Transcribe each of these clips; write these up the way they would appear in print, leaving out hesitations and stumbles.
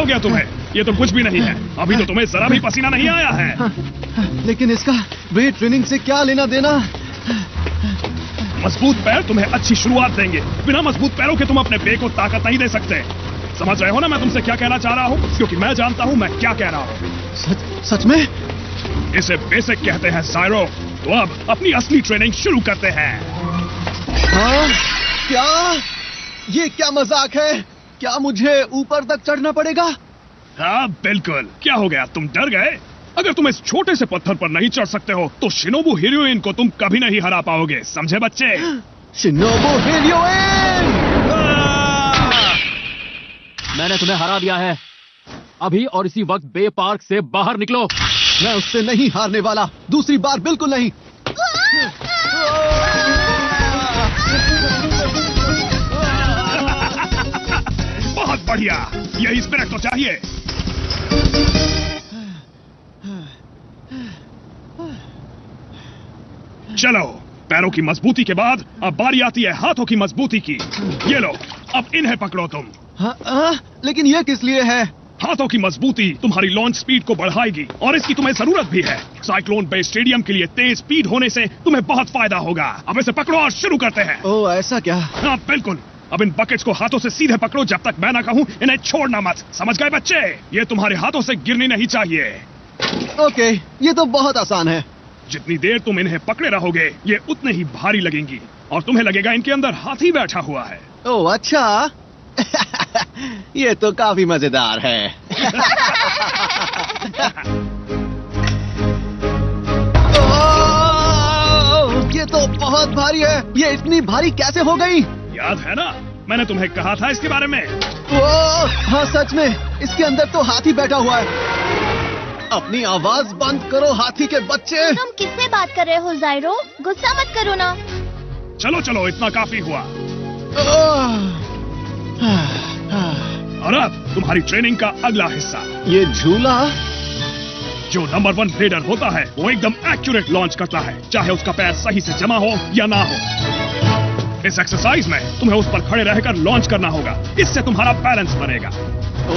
हो गया तुम्हें? ये तो कुछ भी नहीं है। अभी तो तुम्हें जरा भी पसीना नहीं आया है। लेकिन इसका वेट ट्रेनिंग से क्या लेना देना? मजबूत पैर तुम्हें अच्छी शुरुआत देंगे। बिना मजबूत पैरों के तुम अपने पेट को ताकत नहीं दे सकते। समझ रहे हो ना मैं तुमसे क्या कहना चाह रहा हूँ? क्योंकि मैं जानता हूँ मैं क्या कह रहा हूँ। सच में? इसे बेसिक कहते हैं जायरो। तो अब अपनी असली ट्रेनिंग शुरू करते हैं। हाँ? क्या? ये क्या मजाक है? क्या मुझे ऊपर तक चढ़ना पड़ेगा? हाँ बिल्कुल। क्या हो गया, तुम डर गए? अगर तुम इस छोटे से पत्थर पर नहीं चढ़ सकते हो तो शिनोबु हिरोइन को तुम कभी नहीं हरा पाओगे, समझे बच्चे? शिनोबु हिरोइन! मैंने तुम्हें हरा दिया है। अभी और इसी वक्त बे पार्क से बाहर निकलो। मैं उससे नहीं हारने वाला, दूसरी बार बिल्कुल नहीं। बहुत बढ़िया, यही स्पिरिट तो चाहिए। चलो, पैरों की मजबूती के बाद अब बारी आती है हाथों की मजबूती की। ये लो, अब इन्हें पकड़ो तुम। लेकिन ये किस लिए है? हाथों की मजबूती तुम्हारी लॉन्च स्पीड को बढ़ाएगी और इसकी तुम्हें जरूरत भी है। साइक्लोन बे स्टेडियम के लिए तेज स्पीड होने से तुम्हें बहुत फायदा होगा। अब इसे पकड़ो और शुरू करते हैं। ओह, ऐसा क्या? हाँ बिल्कुल। अब इन बकेट्स को हाथों से सीधे पकड़ो जब तक मैं ना कहूं इन्हें छोड़ना मत। समझ गए बच्चे? ये तुम्हारे हाथों से गिरनी नहीं चाहिए। ओके, ये तो बहुत आसान है। जितनी देर तुम इन्हें पकड़े रहोगे ये उतने ही भारी लगेंगी और तुम्हें लगेगा इनके अंदर हाथी बैठा हुआ है। ओह अच्छा। ये तो काफी मजेदार है। ये तो बहुत भारी है। ये इतनी भारी कैसे हो गई? याद है ना, मैंने तुम्हें कहा था इसके बारे में। हाँ सच में, इसके अंदर तो हाथी बैठा हुआ है। अपनी आवाज बंद करो हाथी के बच्चे। तुम किससे बात कर रहे हो जायरो? गुस्सा मत करो ना। चलो चलो, इतना काफी हुआ। और अब तुम्हारी ट्रेनिंग का अगला हिस्सा। ये झूला? जो नंबर 1 ब्लेडर होता है वो एकदम एक्यूरेट लॉन्च करता है, चाहे उसका पैर सही से जमा हो या ना हो। इस एक्सरसाइज में तुम्हें उस पर खड़े रहकर लॉन्च करना होगा, इससे तुम्हारा बैलेंस बनेगा।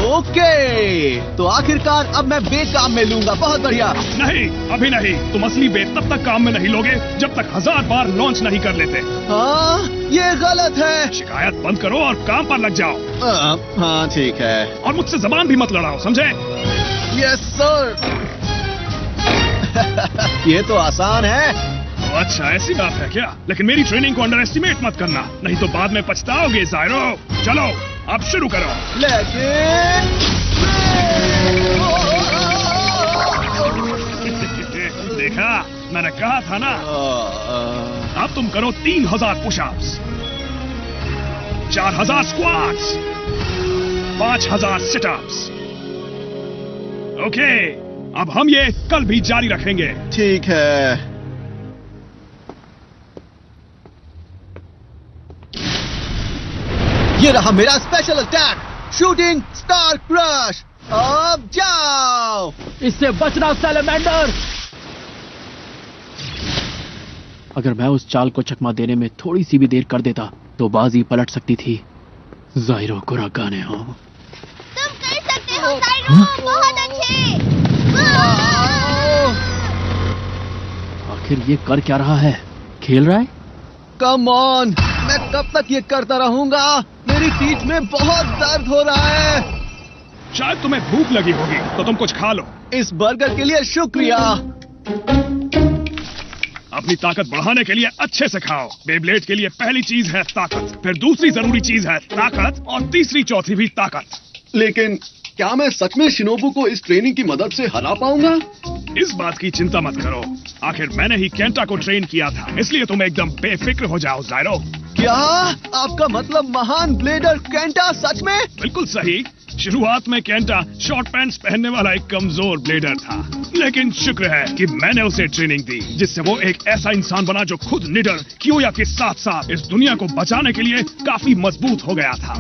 ओके, तो आखिरकार अब मैं बे काम में लूंगा। बहुत बढ़िया। नहीं, अभी नहीं। तुम असली बे तब तक काम में नहीं लोगे जब तक 1000 बार लॉन्च नहीं कर लेते। हाँ, ये गलत है। शिकायत बंद करो और काम पर लग जाओ। हाँ ठीक है। और मुझसे जबान भी मत लड़ाओ, समझे? Yes sir. ये तो आसान है। अच्छा, ऐसी बात है क्या? लेकिन मेरी ट्रेनिंग को अंडर एस्टिमेट मत करना, नहीं तो बाद में पछताओगे जायरो। चलो, अब शुरू करो। लेकिन देखा, मैंने कहा था ना। अब तुम करो 3000 पुशअप्स, 4000 स्क्वाट्स, 5000 सिटअप्स। ओके, अब हम ये कल भी जारी रखेंगे। ठीक है। ये रहा मेरा special attack, shooting star crush. अब जाओ। इससे बचना सैलेमेंडर। अगर मैं उस चाल को चकमा देने में थोड़ी सी भी देर कर देता तो बाजी पलट सकती थी। जायरो को रगाने हो। तुम कर सकते हो जायरो, बहुत अच्छे। आखिर ये कर क्या रहा है? खेल रहा है? कम ऑन, मैं कब तक ये करता रहूंगा? मेरी पीठ में बहुत दर्द हो रहा है। शायद तुम्हें भूख लगी होगी तो तुम कुछ खा लो। इस बर्गर के लिए शुक्रिया। अपनी ताकत बढ़ाने के लिए अच्छे से खाओ। बेब्लेड के लिए पहली चीज है ताकत, फिर दूसरी जरूरी चीज है ताकत और तीसरी चौथी भी ताकत। लेकिन क्या मैं सच में शिनोबु को इस ट्रेनिंग की मदद से हरा पाऊंगा? इस बात की चिंता मत करो, आखिर मैंने ही केंटा को ट्रेन किया था, इसलिए तुम एकदम बेफिक्र हो जाओ जायरो। क्या आपका मतलब महान ब्लेडर केंटा सच में? बिल्कुल सही। शुरुआत में केंटा शॉर्ट पैंट्स पहनने वाला एक कमजोर ब्लेडर था, लेकिन शुक्र है कि मैंने उसे ट्रेनिंग दी जिससे वो एक ऐसा इंसान बना जो खुद निडर कियोया के साथ साथ इस दुनिया को बचाने के लिए काफी मजबूत हो गया था।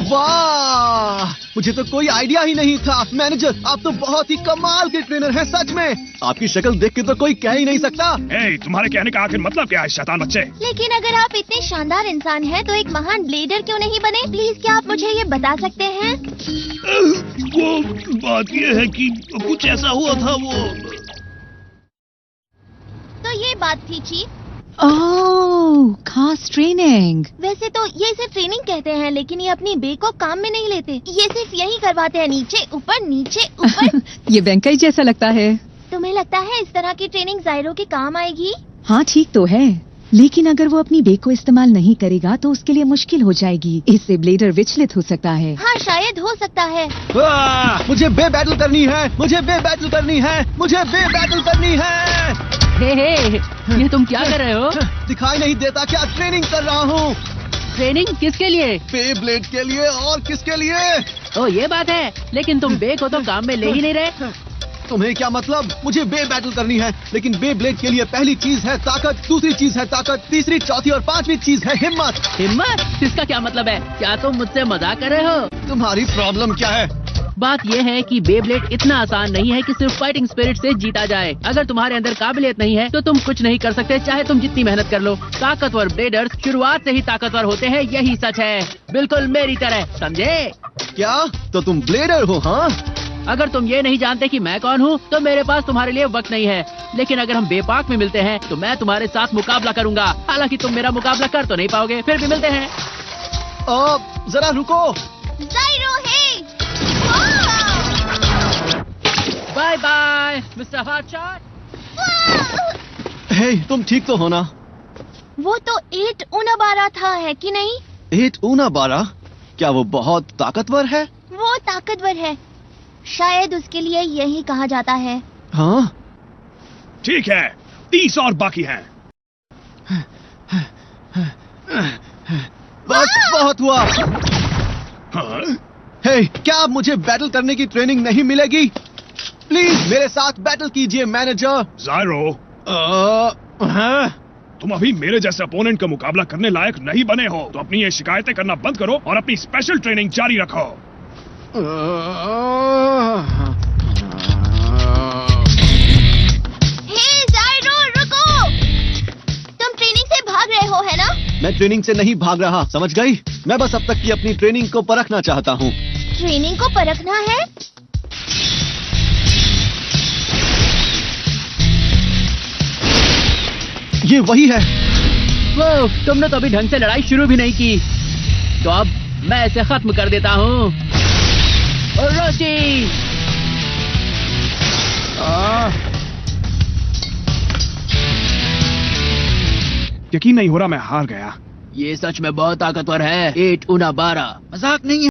वाह, मुझे तो कोई आइडिया ही नहीं था। मैनेजर, आप तो बहुत ही कमाल के ट्रेनर हैं सच में। आपकी शक्ल देख के तो कोई कह ही नहीं सकता। तुम्हारे कहने का आखिर मतलब क्या है शैतान बच्चे? लेकिन अगर आप इतने शानदार इंसान हैं तो एक महान ब्लेडर क्यों नहीं बने? प्लीज क्या आप मुझे ये बता सकते हैं? वो बात ये है कि कुछ ऐसा हुआ था तो ये बात थी चीफ। ओह, खास ट्रेनिंग। वैसे तो ये सिर्फ ट्रेनिंग कहते हैं, लेकिन ये अपनी बे को काम में नहीं लेते। ये सिर्फ यही करवाते हैं, नीचे ऊपर नीचे ऊपर। ये बैंकाई जैसा लगता है। तुम्हें लगता है इस तरह की ट्रेनिंग जायरो के काम आएगी? हाँ ठीक तो है, लेकिन अगर वो अपनी बे को इस्तेमाल नहीं करेगा तो उसके लिए मुश्किल हो जाएगी। इससे ब्लेडर विचलित हो सकता है। हाँ शायद हो सकता है। मुझे बे बैटल करनी है, मुझे बे बैटल करनी है, मुझे बे बैटल करनी है। ये तुम क्या कर रहे हो? दिखाई नहीं देता क्या? ट्रेनिंग कर रहा हूँ। ट्रेनिंग किसके लिए? बे ब्लेड के लिए। और किसके लिए? ओ ये बात है, लेकिन तुम बे को तो काम में ले ही नहीं रहे। तुम्हें क्या मतलब? मुझे बे बैटल करनी है, लेकिन बे ब्लेड के लिए पहली चीज है ताकत, दूसरी चीज है ताकत, तीसरी, चौथी और पांचवी चीज है हिम्मत। हिम्मत? इसका क्या मतलब है? क्या तुम मुझसे मजाक कर रहे हो? तुम्हारी प्रॉब्लम क्या है? बात यह है कि बेब्लेड इतना आसान नहीं है कि सिर्फ फाइटिंग स्पिरिट से जीता जाए। अगर तुम्हारे अंदर काबिलियत नहीं है तो तुम कुछ नहीं कर सकते, चाहे तुम जितनी मेहनत कर लो। ताकतवर ब्लेडर्स शुरुआत से ही ताकतवर होते हैं, यही सच है। बिल्कुल मेरी तरह, समझे? क्या? तो तुम ब्लेडर हो? हाँ, अगर तुम ये नहीं जानते कि मैं कौन हूँ तो मेरे पास तुम्हारे लिए वक्त नहीं है। लेकिन अगर हम बेपाक में मिलते हैं तो मैं तुम्हारे साथ मुकाबला करूंगा। हालांकि तुम मेरा मुकाबला कर तो नहीं पाओगे, फिर भी मिलते हैं। जरा रुको। जायरो है। Bye bye mister hotshot. Hey, तुम ठीक तो हो ना? वो तो 8 उनाबारा था, है कि नहीं? 8 उनाबारा? क्या वो बहुत ताकतवर है? वो ताकतवर है, शायद उसके लिए यही कहा जाता है। हाँ ठीक है, 30 और बाकी हैं। बस बहुत हुआ। हाँ? हे, क्या अब मुझे बैटल करने की ट्रेनिंग नहीं मिलेगी? प्लीज मेरे साथ बैटल कीजिए मैनेजर। जायरो, हाँ? तुम अभी मेरे जैसे अपोनेंट का मुकाबला करने लायक नहीं बने हो, तो अपनी ये शिकायतें करना बंद करो और अपनी स्पेशल ट्रेनिंग जारी रखो। हे जायरो, रुको! तुम ट्रेनिंग से भाग रहे हो, है ना? मैं ट्रेनिंग से नहीं भाग रहा, समझ गई? मैं बस अब तक की अपनी ट्रेनिंग को परखना चाहता हूँ। ट्रेनिंग को परखना है? ये वही है। वो तुमने तो अभी ढंग से लड़ाई शुरू भी नहीं की, तो अब मैं इसे खत्म कर देता हूँ। रोशी! यकीन नहीं हो रहा मैं हार गया। ये सच में बहुत ताकतवर है। 8 उनाबारा मजाक नहीं है।